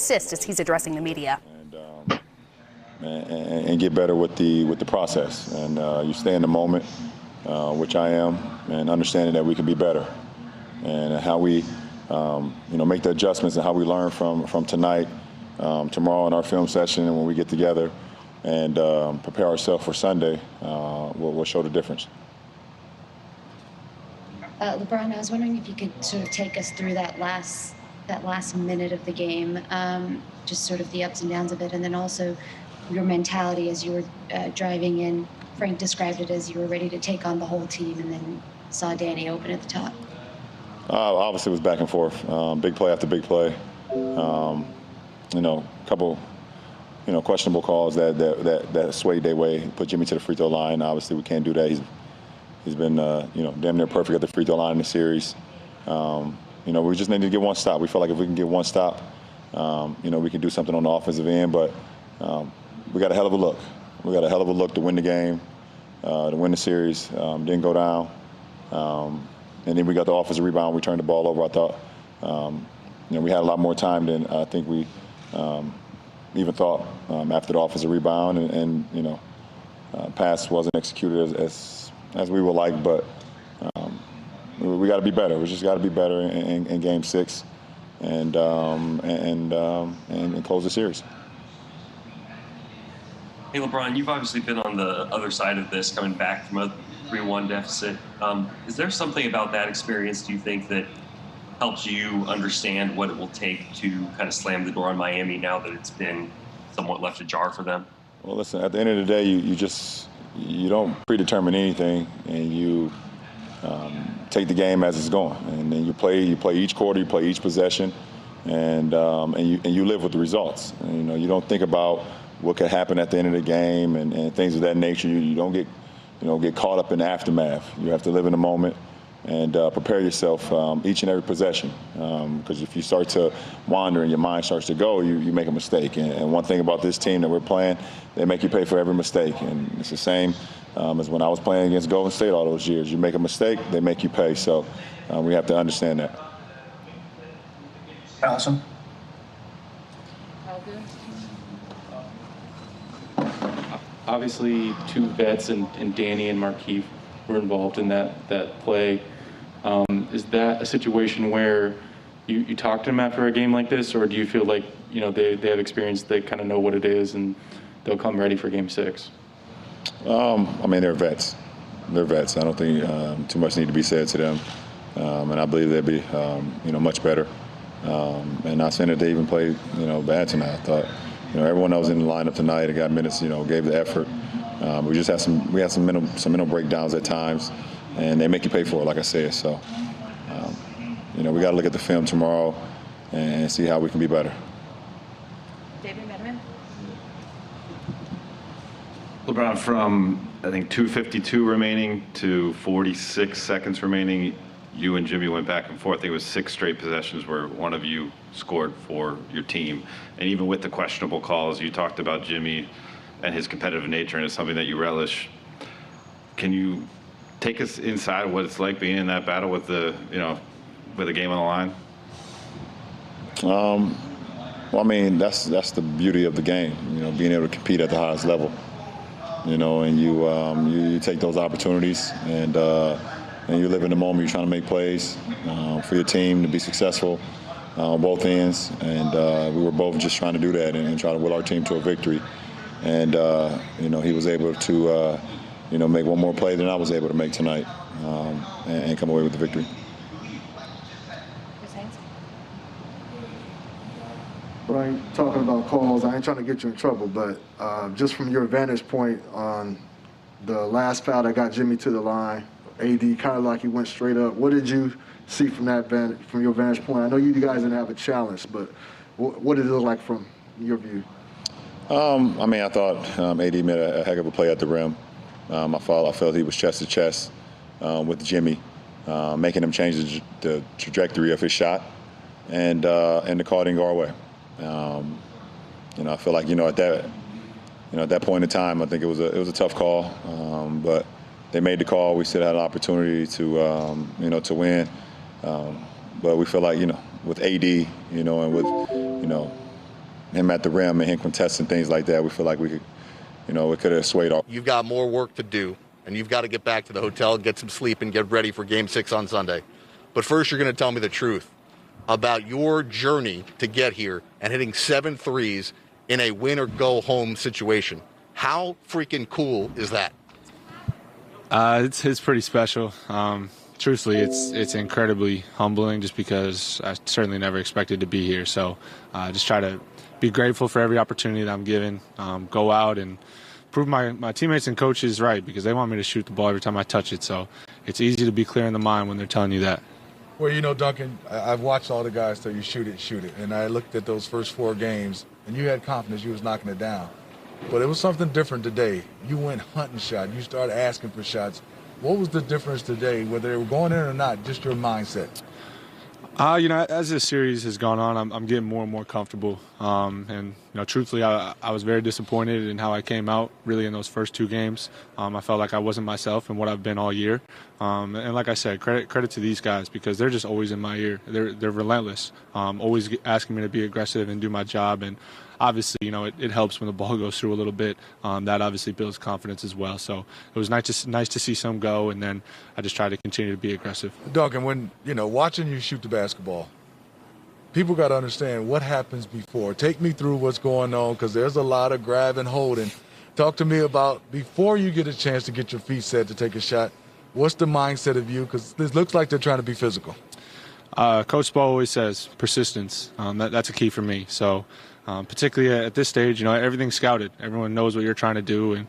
assist as he's addressing the media. And get better with the process. And you stay in the moment, which I am, and understanding that we can be better. And how we, make the adjustments and how we learn from tonight, tomorrow in our film session, and when we get together and prepare ourselves for Sunday, we'll show the difference. LeBron, I was wondering if you could sort of take us through that last minute of the game, just sort of the ups and downs of it, and then also your mentality as you were driving in. Frank described it as you were ready to take on the whole team, and then saw Danny open at the top. Obviously, it was back and forth, big play after big play. Couple, questionable calls that swayed their way, put Jimmy to the free throw line. Obviously, we can't do that. He's been, damn near perfect at the free throw line in the series. We just need to get one stop. We feel like if we can get one stop, we can do something on the offensive end. But we got a hell of a look. We got a hell of a look to win the game, to win the series. Didn't go down. And then we got the offensive rebound. We turned the ball over. I thought, we had a lot more time than I think we even thought after the offensive rebound. And pass wasn't executed as we would like, but we got to be better. We just got to be better in Game 6 and close the series. Hey, LeBron, you've obviously been on the other side of this, coming back from a 3-1 deficit. Is there something about that experience, do you think, that helps you understand what it will take to kind of slam the door on Miami now that it's been somewhat left ajar for them? Well, listen, at the end of the day, you don't predetermine anything, and you take the game as it's going. And then you play each quarter, you play each possession, and you live with the results. And, you don't think about what could happen at the end of the game and things of that nature. You don't get caught up in the aftermath. You have to live in the moment and prepare yourself each and every possession. Because if you start to wander and your mind starts to go, you make a mistake. And one thing about this team that we're playing, they make you pay for every mistake. And it's the same as when I was playing against Golden State all those years. You make a mistake, they make you pay. So we have to understand that. Allison? Obviously, two vets and Danny and Markieff were involved in that play. Is that a situation where you talk to them after a game like this, or do you feel like they have experience, they kind of know what it is, and they'll come ready for Game 6? They're vets. They're vets. I don't think too much need to be said to them, and I believe they'll be much better. And not saying that they even played bad tonight. I thought everyone that was in the lineup tonight and got minutes gave the effort. We just had some mental breakdowns at times, and they make you pay for it, like I said. So we got to look at the film tomorrow and see how we can be better. David Medeman. LeBron, from I think 2:52 remaining to 46 seconds remaining, you and Jimmy went back and forth. I think it was 6 straight possessions where one of you scored for your team. And even with the questionable calls, you talked about Jimmy and his competitive nature, and it's something that you relish. Can you take us inside what it's like being in that battle with the game on the line? That's the beauty of the game, being able to compete at the highest level, and you take those opportunities and you live in the moment. You're trying to make plays for your team to be successful on both ends, and we were both just trying to do that and try to will our team to a victory. And he was able to make one more play than I was able to make tonight, and come away with the victory. Brian, talking about calls, I ain't trying to get you in trouble, but just from your vantage point on the last foul that got Jimmy to the line, AD kind of like he went straight up. What did you see from your vantage point? I know you guys didn't have a challenge, but what did it look like from your view? I thought AD made a heck of a play at the rim. I felt he was chest to chest with Jimmy, making him change the trajectory of his shot, and the call didn't go our way. I feel like at that point in time, I think it was a tough call, but they made the call. We still had an opportunity to win, but we feel like with AD, and with him at the rim and him contesting things like that, we feel like we could, it could have swayed off. You've got more work to do, and you've got to get back to the hotel, get some sleep, and get ready for Game 6 on Sunday. But first, you're going to tell me the truth about your journey to get here and hitting 7 threes in a win-or-go-home situation. How freaking cool is that? It's pretty special. Truthfully, it's incredibly humbling just because I certainly never expected to be here. So just try to be grateful for every opportunity that I'm given. Go out and prove my teammates and coaches right, because they want me to shoot the ball every time I touch it. So it's easy to be clear in the mind when they're telling you that. Well, Duncan, I've watched all the guys tell you shoot it. And I looked at those first 4 games, and you had confidence you was knocking it down. But it was something different today. You went hunting shots. You started asking for shots. What was the difference today, whether they were going in or not, just your mindset? As this series has gone on, I'm getting more and more comfortable. And truthfully, I was very disappointed in how I came out really in those first 2 games. I felt like I wasn't myself and what I've been all year. And like I said, credit to these guys, because they're just always in my ear. They're relentless, always asking me to be aggressive and do my job. And obviously, it helps when the ball goes through a little bit. That obviously builds confidence as well. So it was nice to see some go, and then I just try to continue to be aggressive. Duncan, when, watching you shoot the basketball, people got to understand what happens before. Take me through what's going on, because there's a lot of grab and holding. Talk to me about before you get a chance to get your feet set to take a shot. What's the mindset of you? Because this looks like they're trying to be physical. Coach Spo always says persistence. That's a key for me. So particularly at this stage, everything's scouted. Everyone knows what you're trying to do. And,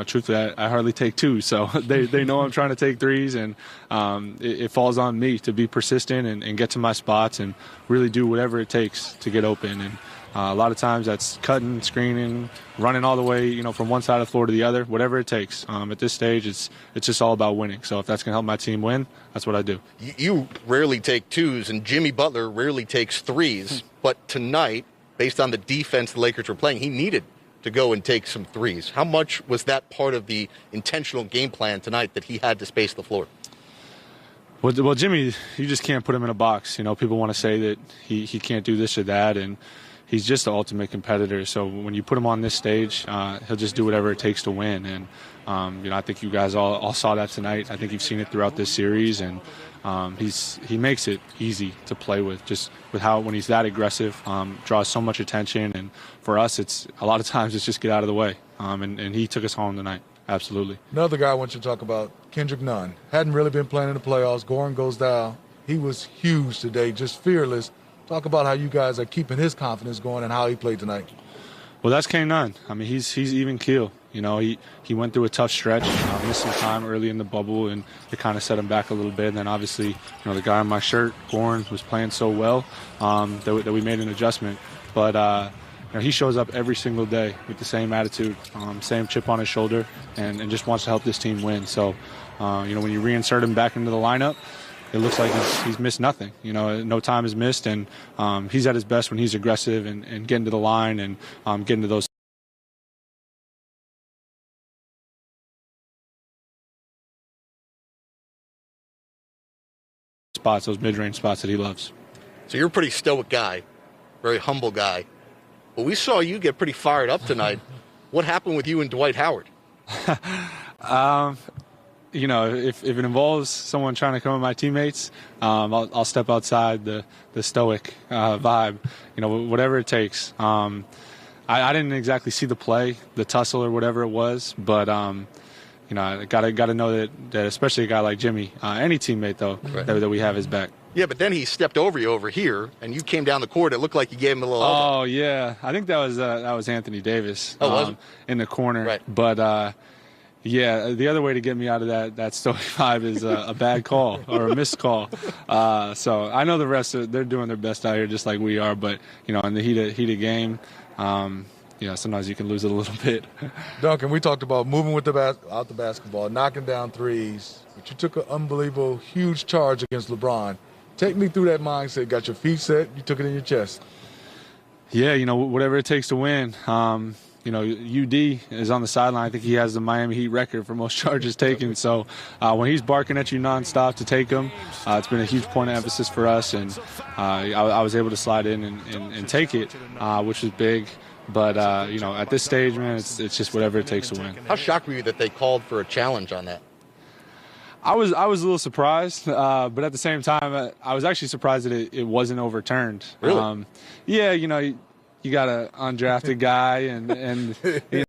truthfully, I hardly take 2. So they know I'm trying to take 3s. And it falls on me to be persistent and get to my spots and really do whatever it takes to get open. And a lot of times that's cutting, screening, running all the way, from one side of the floor to the other, whatever it takes. At this stage, it's just all about winning. So if that's going to help my team win, that's what I do. You rarely take 2s, and Jimmy Butler rarely takes 3s. But tonight, based on the defense the Lakers were playing, he needed to go and take some 3s. How much was that part of the intentional game plan tonight, that he had to space the floor? Well, Jimmy, you just can't put him in a box. People want to say that he can't do this or that, and he's just the ultimate competitor. So when you put him on this stage, he'll just do whatever it takes to win. And I think you guys all saw that tonight. I think you've seen it throughout this series, and he makes it easy to play with, just with how when he's that aggressive, draws so much attention. And for us, it's a lot of times it's just get out of the way. And he took us home tonight. Absolutely. Another guy I want you to talk about, Kendrick Nunn. Hadn't really been playing in the playoffs. Goran goes down. He was huge today, just fearless. Talk about how you guys are keeping his confidence going and how he played tonight. Well, that's K Nunn. I mean, he's even keel. He went through a tough stretch, missed some time early in the bubble, and it kind of set him back a little bit. And then obviously, the guy on my shirt, Goran, was playing so well that we made an adjustment. But he shows up every single day with the same attitude, same chip on his shoulder, and just wants to help this team win. So, when you reinsert him back into the lineup, it looks like he's missed nothing. No time is missed, and he's at his best when he's aggressive and getting to the line and getting to those spots, those mid-range spots that he loves. So you're a pretty stoic guy, very humble guy. But we saw you get pretty fired up tonight. What happened with you and Dwight Howard? If it involves someone trying to come at my teammates, I'll step outside the stoic vibe, whatever it takes. I didn't exactly see the play, the tussle or whatever it was, but I gotta know that especially a guy like Jimmy, any teammate though, right, that we have his back. Yeah, but then he stepped over you over here, and you came down the court. It looked like you gave him a little. Oh yeah, I think that was Anthony Davis. Was it? In the corner, right? But yeah, the other way to get me out of that stoic vibe is a bad call or a missed call. So I know the rest they're doing their best out here, just like we are. But in the heat of game, sometimes you can lose it a little bit. Duncan, we talked about moving with out the basketball, knocking down 3s, but you took an unbelievable, huge charge against LeBron. Take me through that mindset. Got your feet set, you took it in your chest. Yeah, whatever it takes to win. UD is on the sideline. I think he has the Miami Heat record for most charges taken. So when he's barking at you nonstop to take them, it's been a huge point of emphasis for us. And I was able to slide in and take it, which was big. But, at this stage, man, it's just whatever it takes to win. How shocked were you that they called for a challenge on that? I was a little surprised, but at the same time, I was actually surprised that it wasn't overturned. Really? Yeah, you got an undrafted guy, and